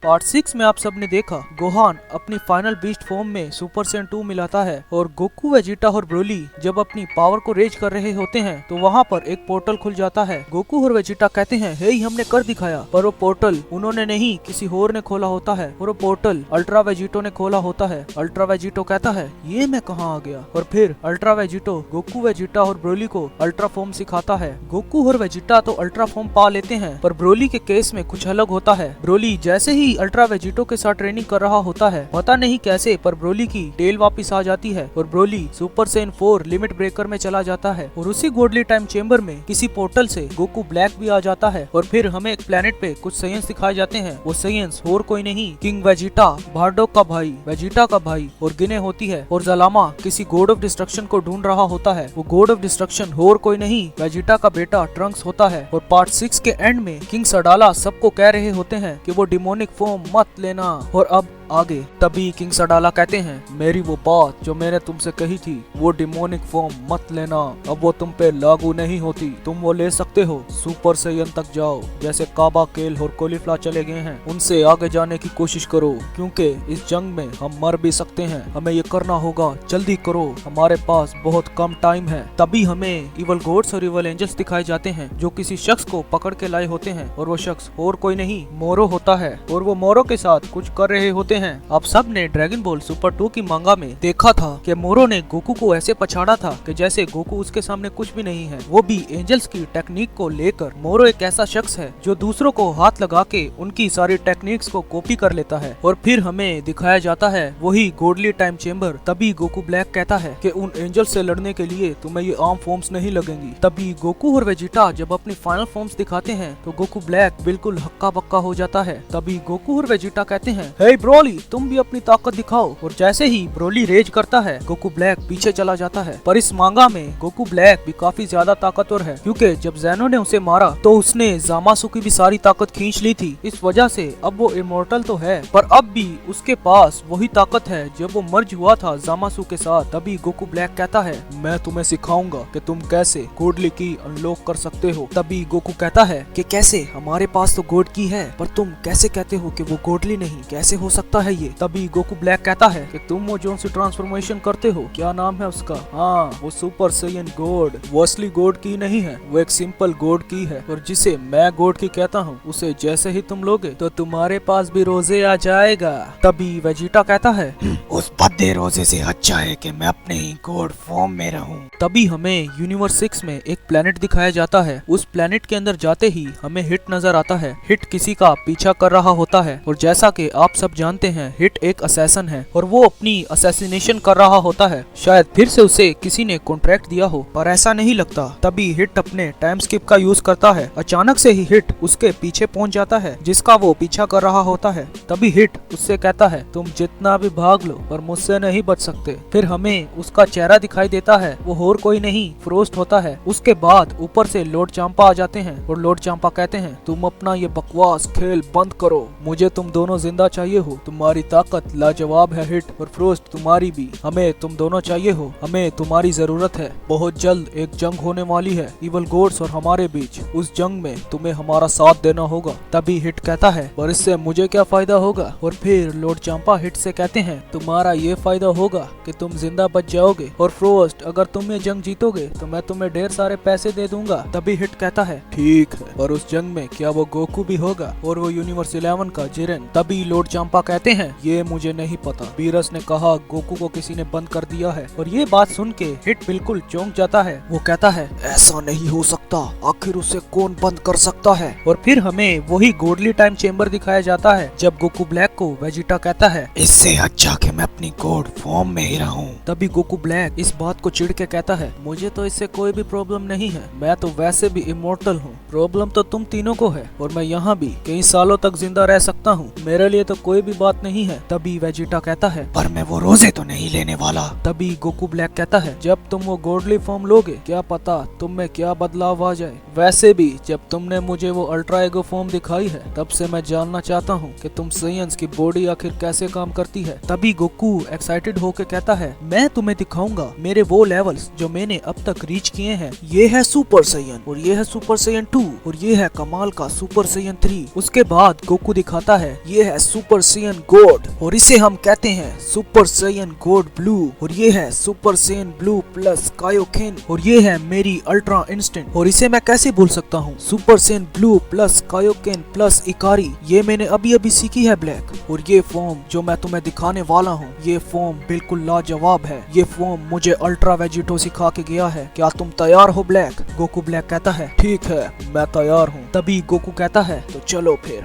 Part 6 में आप सबने देखा गोहान अपनी फाइनल बीस्ट फॉर्म में सुपर सैयन 2 मिलाता है और गोकू, वेजिटा और ब्रोली जब अपनी पावर को रेज कर रहे होते हैं तो वहाँ पर एक पोर्टल खुल जाता है। गोकू और वेजिटा कहते हैं हे हमने कर दिखाया, पर वो पोर्टल उन्होंने नहीं किसी और ने खोला होता है और वो पोर्टल अल्ट्रा वेजिटो ने खोला होता है। अल्ट्रा वेजिटो कहता है ये मैं कहाँ आ गया, और फिर अल्ट्रा वेजिटो गोकू, वेजिटा और ब्रोली को अल्ट्रा फॉर्म सिखाता है। गोकू और वेजिटा तो अल्ट्रा फॉर्म पा लेते हैं, पर ब्रोली के केस में कुछ अलग होता है। ब्रोली जैसे ही अल्ट्रा वेजिटो के साथ ट्रेनिंग कर रहा होता है, पता नहीं कैसे पर ब्रोली की टेल वापस आ जाती है और Broly super Saiyan 4 limit breaker में चला जाता है। और उसी गॉडली टाइम चेंबर में किसी पोर्टल से गोकू ब्लैक भी आ जाता है और फिर हमें एक प्लेनेट पे कुछ साइंस दिखाए जाते हैं। वो साइंस और कोई नहीं किंग वेजिटा, बार्डोक का भाई, वेजिटा का भाई और गिने होती है। और जलामा किसी गॉड ऑफ डिस्ट्रक्शन को ढूंढ रहा होता है। वो गॉड ऑफ डिस्ट्रक्शन और कोई नहीं वेजिटा का बेटा ट्रंक्स होता है। और पार्ट 6 के एंड में किंग सडाला सबको कह रहे होते हैं कि वो डिमोनिक फॉर्म मत लेना। और अब आगे तभी किंग सडाला कहते हैं मेरी वो बात जो मैंने तुमसे कही थी, वो डिमोनिक फॉर्म मत लेना, अब वो तुम पे लागू नहीं होती। तुम वो ले सकते हो, सुपर सैयन तक जाओ, जैसे काबा, केल और कोलिफ्ला चले गए हैं उनसे आगे जाने की कोशिश करो, क्योंकि इस जंग में हम मर भी सकते हैं। हमें ये करना होगा, जल्दी करो, हमारे पास बहुत कम टाइम है। तभी हमें इवल गॉड्स और इवल एंजल्स दिखाए जाते हैं जो किसी शख्स को पकड़ के लाए होते हैं और वो शख्स और कोई नहीं मोरो होता है। और वो मोरो के साथ कुछ कर रहे होते हैं। आप सब ने ड्रैगन बॉल सुपर 2 की मांगा में देखा था कि मोरो ने गोकू को ऐसे पछाड़ा था कि जैसे गोकू उसके सामने कुछ भी नहीं है। वो भी एंजल्स की टेक्निक को लेकर। मोरो एक ऐसा शख्स है जो दूसरों को हाथ लगा के उनकी सारी टेक्निक्स को कॉपी कर लेता है। और फिर हमें दिखाया जाता है वही गॉडली टाइम चेंबर। तभी गोकू ब्लैक कहता है कि उन एंजल्स से लड़ने के लिए तुम्हें ये आर्म फॉर्म्स नहीं लगेंगी। तभी गोकू और वेजिटा जब अपनी फाइनल फॉर्म्स दिखाते हैं तो गोकू ब्लैक बिल्कुल हक्का बक्का हो जाता है। तभी गोकू और वेजिटा कहते हैं हे ब्रोली, तुम भी अपनी ताकत दिखाओ। और जैसे ही ब्रोली रेज करता है गोकू ब्लैक पीछे चला जाता है। पर इस मांगा में गोकू ब्लैक भी काफी ज्यादा ताकतवर है, क्योंकि जब ज़ेनो ने उसे मारा तो उसने ज़ामासु की भी सारी ताकत खींच ली थी। इस वजह से अब वो इमोर्टल तो है, पर अब भी उसके पास वही ताकत है जब वो मर्ज हुआ था ज़ामासु के साथ। तभी गोकू ब्लैक कहता है मैं तुम्हें सिखाऊंगा कि तुम कैसे गॉडली की अनलॉक कर सकते हो। तभी गोकू कहता है कि कैसे, हमारे पास तो गॉड की है, पर तुम कैसे कहते हो कि वो गॉडली नहीं, कैसे हो सकता है ये। तभी गोकू ब्लैक कहता है कि तुम वो जो सी ट्रांसफॉर्मेशन करते हो, क्या नाम है उसका, हाँ वो सुपर सैयन गॉड, वो असली गॉड की नहीं है, वो एक सिंपल गॉड की है। और जिसे मैं गॉड की कहता हूँ उसे जैसे ही तुम लोगे तो तुम्हारे पास भी रोजे आ जाएगा। तभी वेजिटा कहता है उस भद्दे रोजे से अच्छा है कि मैं अपने ही गॉड फॉर्म में रहूं। तभी हमें यूनिवर्स 6 में एक प्लेनेट दिखाया जाता है। उस प्लेनेट के अंदर जाते ही हमें हिट नजर आता है। हिट किसी का पीछा कर रहा होता है और जैसा कि आप सब जानते हैं हिट एक असैसन है और वो अपनी असैसिनेशन कर रहा होता है। शायद फिर से उसे किसी ने कॉन्ट्रैक्ट दिया हो, पर ऐसा नहीं लगता। तभी हिट अपने टाइम स्किप का यूज करता है। अचानक से ही हिट उसके पीछे पहुंच जाता है जिसका वो पीछा कर रहा होता है। तभी हिट उससे कहता है तुम जितना भी भाग लो पर मुझसे नहीं बच सकते। फिर हमें उसका चेहरा दिखाई देता है, वो और कोई नहीं फ्रोस्ट होता है। उसके बाद ऊपर से लॉर्ड चांपा आ जाते हैं और लॉर्ड चांपा कहते हैं तुम अपना ये बकवास खेल बंद करो, मुझे तुम दोनों जिंदा चाहिए हो, तुम्हारी ताकत लाजवाब है हिट, और फ्रोस्ट तुम्हारी भी, हमें तुम दोनों चाहिए हो, हमें तुम्हारी जरूरत है। बहुत जल्द एक जंग होने वाली है इवल गॉड्स और हमारे बीच, उस जंग में तुम्हें हमारा साथ देना होगा। तभी हिट कहता है पर इससे मुझे क्या फायदा होगा। और फिर लॉर्ड चांपा हिट से कहते हैं तुम्हारा ये फायदा होगा कि तुम जिंदा बच जाओगे, और फ्रोस्ट अगर तुम ये जंग जीतोगे तो मैं तुम्हें ढेर सारे पैसे दे दूंगा। तभी हिट कहता है ठीक है, पर उस जंग में क्या वो गोकू भी होगा और वो यूनिवर्स 11 का जिरेन। तभी लॉर्ड चांपा कहते हैं ये मुझे नहीं पता, बीरस ने कहा गोकू को किसी ने बंद कर दिया है। और ये बात सुन के हिट बिल्कुल चौंक जाता है। वो कहता है ऐसा नहीं हो सकता, आखिर उसे कौन बंद कर सकता है। और फिर हमें वही गॉडली टाइम चेंबर दिखाया जाता है जब गोकू ब्लैक को वेजिटा कहता है इससे अच्छा कि मैं अपनी गॉड फॉर्म में ही रहूं। तभी गोकू ब्लैक इस बात को चिढ़ के कहता है मुझे तो इससे कोई भी प्रॉब्लम नहीं है, मैं तो वैसे भी इमोर्टल हूँ, प्रॉब्लम तो तुम तीनों को है और मैं यहाँ भी कई सालों तक जिंदा रह सकता हूँ, मेरे लिए तो कोई भी बात नहीं है। तभी वेजिटा कहता है पर मैं वो रोजे तो नहीं लेने वाला। तभी गोकू ब्लैक कहता है जब तुम वो गॉडली फॉर्म लोगे क्या पता तुम में क्या बदलाव आ जाए। वैसे भी जब तुमने मुझे वो अल्ट्रा एगो फॉर्म दिखाई है तब से मैं जानना चाहता हूँ कि तुम साइंस की बॉडी आखिर कैसे काम करती है। तभी गोकू एक्साइटेड होकर कहता है मैं तुम्हें दिखाऊंगा मेरे वो लेवल्स जो मैंने अब तक रीच किए हैं। ये है सुपर साइयन और ये है सुपर साइयन 2 और ये है कमाल का सुपर साइयन 3। उसके बाद गोकू दिखाता है ये है सुपर साइयन गॉड और इसे हम कहते हैं सुपर साइयन गॉड ब्लू और ये है super Saiyan blue plus Kaioken और ये है मेरी अल्ट्रा इंस्टेंट और इसे मैं कैसे भूल सकता हूँ super Saiyan blue plus Kaioken plus इकारी। ये मैंने अभी अभी सीखी है ब्लैक और ये फॉर्म जो मैं तुम्हें दिखाने वाला हूँ ये फॉर्म बिल्कुल लाजवाब है। ये फॉर्म मुझे अल्ट्रा वेजिटो सिखा के गया है। क्या तुम तैयार हो ब्लैक? गोकू ब्लैक कहता है ठीक है मैं तैयार हूँ। तभी गोकू कहता है तो चलो फिर।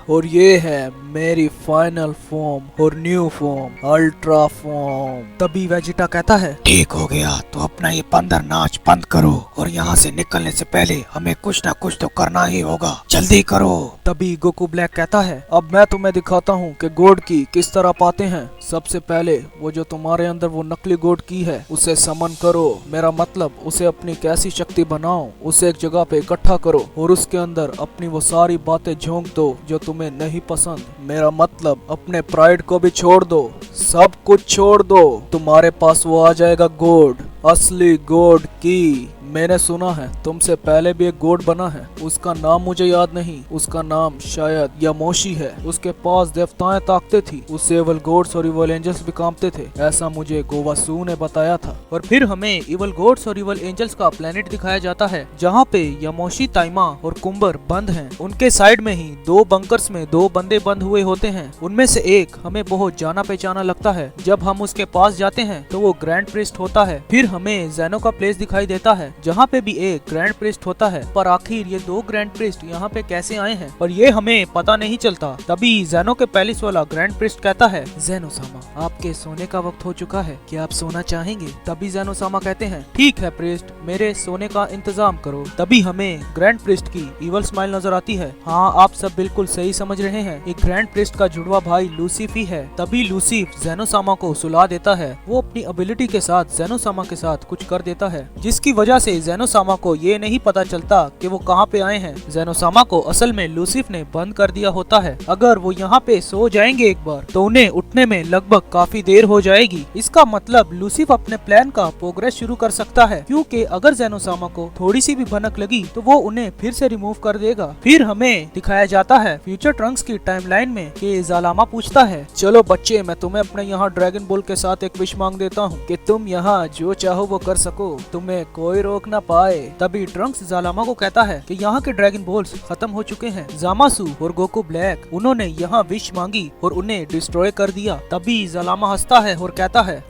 और ये है मेरी फाइनल फॉर्म और न्यू फॉर्म अल्ट्रा फॉर्म। तभी वेजिटा कहता है ठीक हो गया तो अपना ये बंदर नाच बंद करो और यहाँ से निकलने से पहले हमें कुछ ना कुछ तो करना ही होगा, जल्दी करो। तभी गोकू ब्लैक कहता है अब मैं तुम्हें दिखाता हूँ कि गॉड की किस तरह पाते हैं। सबसे पहले वो जो तुम्हारे अंदर वो नकली गॉड की है उसे समन करो। मेरा मतलब उसे अपनी कैसी शक्ति बनाओ, उसे एक जगह पे इकट्ठा करो और उसके अंदर अपनी वो सारी बातें झोंक दो जो तुम्हें नहीं पसंद। मेरा मतलब अपने प्राइड को भी छोड़ दो, सब कुछ छोड़ दो। तुम्हारे पास वो आ जाएगा गॉड, असली गॉड की। मैंने सुना है तुमसे पहले भी एक गॉड बना है, उसका नाम मुझे याद नहीं, उसका नाम शायद यामोशी है। उसके पास देवताएं ताकते थी, उससे इवल गॉड्स और इवल एंजल्स भी कांपते थे, ऐसा मुझे गोवासू ने बताया था। और फिर हमें इवल गॉड्स और इवल एंजल्स का प्लेनेट दिखाया जाता है जहाँ पे यामोशी, ताइमा और कुंबर बंद हैं। उनके साइड में ही 2 बंकर्स में 2 बंदे बंद हुए होते हैं। उनमें से एक हमें बहुत जाना पहचाना लगता है। जब हम उसके पास जाते हैं तो वो ग्रैंड प्रीस्ट होता है। फिर हमें ज़ेनो का प्लेस दिखाई देता है जहाँ पे भी एक ग्रैंड प्रीस्ट होता है। पर आखिर ये 2 ग्रैंड प्रीस्ट यहाँ पे कैसे आए हैं और ये हमें पता नहीं चलता। तभी ज़ेनो के पैलेस वाला ग्रैंड प्रीस्ट कहता है ज़ेनो सामा आपके सोने का वक्त हो चुका है, क्या आप सोना चाहेंगे? तभी ज़ेनो सामा कहते हैं ठीक है प्रीस्ट, मेरे सोने का इंतजाम करो। तभी हमें ग्रैंड प्रीस्ट की इवल स्माइल नजर आती है। हाँ आप सब बिल्कुल सही समझ रहे हैं, एक ग्रैंड प्रीस्ट का जुड़वा भाई लूसीफ ही है। तभी लूसीफ ज़ेनो सामा को सुला देता है। वो अपनी एबिलिटी के साथ ज़ेनो सामा के साथ कुछ कर देता है जिसकी वजह से ज़ेनो सामा को ये नहीं पता चलता कि वो कहाँ पे आए हैं। ज़ेनो सामा को असल में लूसीफ ने बंद कर दिया होता है। अगर वो यहाँ पे सो जाएंगे एक बार तो उन्हें उठने में लगभग काफी देर हो जाएगी। इसका मतलब लूसीफ अपने प्लान का प्रोग्रेस शुरू कर सकता है, क्योंकि अगर ज़ेनो सामा को थोड़ी सी भी भनक लगी तो वो उन्हें फिर से रिमूव कर देगा। फिर हमें दिखाया जाता है फ्यूचर ट्रंक्स की टाइमलाइन में कि ज़ालामा पूछता है चलो बच्चे मैं तुम्हें अपने यहाँ ड्रैगन बॉल के साथ एक विश मांग देता हूँ कि तुम यहाँ जो चाहो वो कर सको, तुम्हें कोई रोक ना पाए। तभी ट्रंक्स ज़ालामा को कहता है कि यहाँ के ड्रैगन बॉल्स खत्म हो चुके हैं। ज़ामासू और गोकू ब्लैक उन्होंने यहाँ विश मांगी और उन्हें डिस्ट्रॉय कर दिया। तभी ज़ालामा हंसता है और कहता है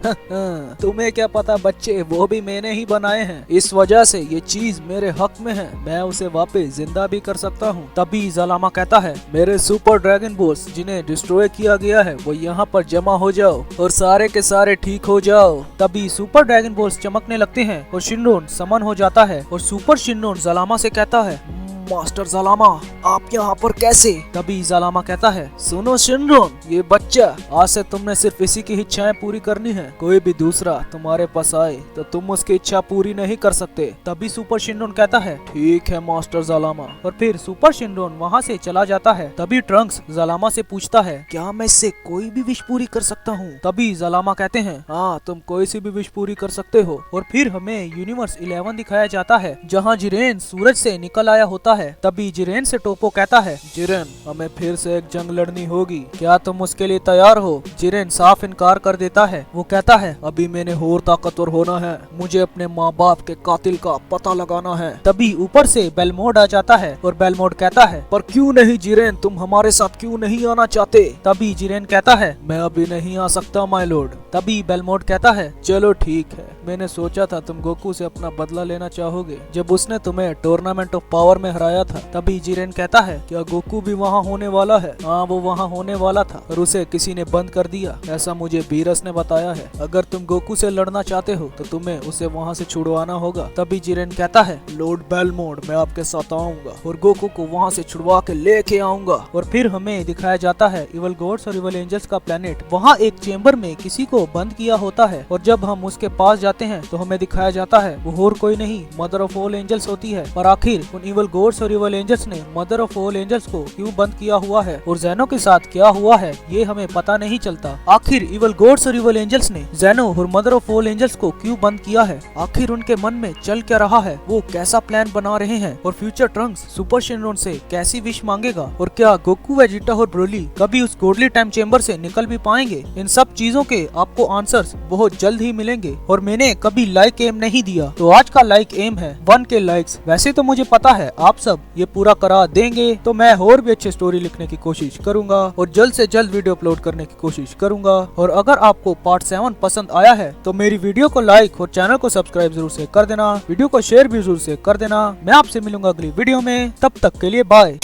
तुम्हें क्या पता बच्चे, वो भी मैंने ही बनाए हैं, इस वजह से ये चीज मेरे हक में है, मैं उसे वापस जिंदा भी कर सकता हूँ। तभी ज़ालामा कहता है मेरे सुपर ड्रैगन बॉल्स जिन्हें डिस्ट्रॉय किया गया है वो यहाँ पर जमा हो जाओ और सारे के सारे ठीक हो जाओ। तभी सुपर ड्रैगन बॉल्स चमकने लगते हैं और शिनरोन समन हो जाता है और सुपर शिनरोन ज़ालामा से कहता है मास्टर ज़ालामा आप यहाँ पर कैसे? तभी ज़ालामा कहता है सुनो शिनरोन, ये बच्चा आज से तुमने सिर्फ इसी की इच्छाएं पूरी करनी है, कोई भी दूसरा तुम्हारे पास आए तो तुम उसकी इच्छा पूरी नहीं कर सकते। तभी सुपर शिनरोन कहता है ठीक है मास्टर ज़ालामा और फिर सुपर शिनरोन वहाँ से चला जाता है। तभी ट्रंक्स ज़ालामा से पूछता है क्या मैं इससे कोई भी विश पूरी कर सकता हूँ? तभी ज़ालामा कहते हैं हाँ तुम कोई सी भी विश पूरी कर सकते हो। और फिर हमें यूनिवर्स 11 दिखाया जाता है जहाँ जिरेन सूरज से निकल आया होता है। तभी जिरेन से टोपो कहता है जिरेन हमें फिर से एक जंग लड़नी होगी, क्या तुम उसके लिए तैयार हो? जिरेन साफ इनकार कर देता है। वो कहता है अभी मैंने और ताकतवर होना है, मुझे अपने माँ बाप के कातिल का पता लगाना है। तभी ऊपर से बेलमोड आ जाता है और बेलमोड कहता है पर क्यों नहीं जिरेन, तुम हमारे साथ क्यों नहीं आना चाहते? तभी जिरेन कहता है मैं अभी नहीं आ सकता माय लॉर्ड। तभी बेलमोड कहता है चलो ठीक है, मैंने सोचा था तुम गोकू से अपना बदला लेना चाहोगे जब उसने तुम्हें टूर्नामेंट ऑफ पावर में हराया था। तभी जिरेन कहता है क्या गोकू भी वहाँ होने वाला है? हाँ, वो वहाँ होने वाला था और उसे किसी ने बंद कर दिया, ऐसा मुझे बीरस ने बताया है। अगर तुम गोकू से लड़ना चाहते हो तो तुम्हें उसे वहाँ से छुड़वाना होगा। तभी जिरेन कहता है लॉर्ड बेलमोंड, मैं आपके साथ आऊंगा और गोकू को वहाँ से छुड़वा के लेके आऊंगा। और फिर हमें दिखाया जाता है इवल गॉड्स और इवल एंजल्स का प्लेनेट। वहाँ एक चेम्बर में किसी को बंद किया होता है और जब हम उसके पास जाते हैं तो हमें दिखाया जाता है वो और कोई नहीं मदर ऑफ ऑल एंजल्स होती है। और आखिर उन इवल गॉड्स और इवल एंजल्स ने मदर ऑफ ऑल एंजल्स को क्यों बंद किया हुआ है और ज़ेनो के साथ क्या हुआ है ये हमें पता नहीं चलता। आखिर इवल गॉड्स और इवल एंजल्स ने ज़ेनो और मदर ऑफ ऑल एंजल्स को क्यों बंद किया है? आखिर उनके मन में चल क्या रहा है? वो कैसा प्लान बना रहे हैं? और फ्यूचर ट्रंक्स सुपर शेनरॉन से कैसी विश मांगेगा? और क्या गोकू, वेजिटा और ब्रोली कभी उस गॉडली टाइम चेम्बर से निकल भी पाएंगे? इन सब चीजों के आपको आंसर्स बहुत जल्द ही मिलेंगे। और मैंने कभी लाइक एम नहीं दिया तो आज का लाइक एम है 1K लाइक्स। वैसे तो मुझे पता है आप सब ये पूरा करा देंगे तो मैं और भी अच्छे स्टोरी लिखने की कोशिश करूंगा और जल्द से जल्द वीडियो अपलोड करने की कोशिश करूंगा। और अगर आपको पार्ट 7 पसंद आया है तो मेरी वीडियो को लाइक और चैनल को सब्सक्राइब जरूर से कर देना, वीडियो को शेयर भी जरूर से कर देना। मैं आपसे मिलूंगा अगली वीडियो में, तब तक के लिए बाय।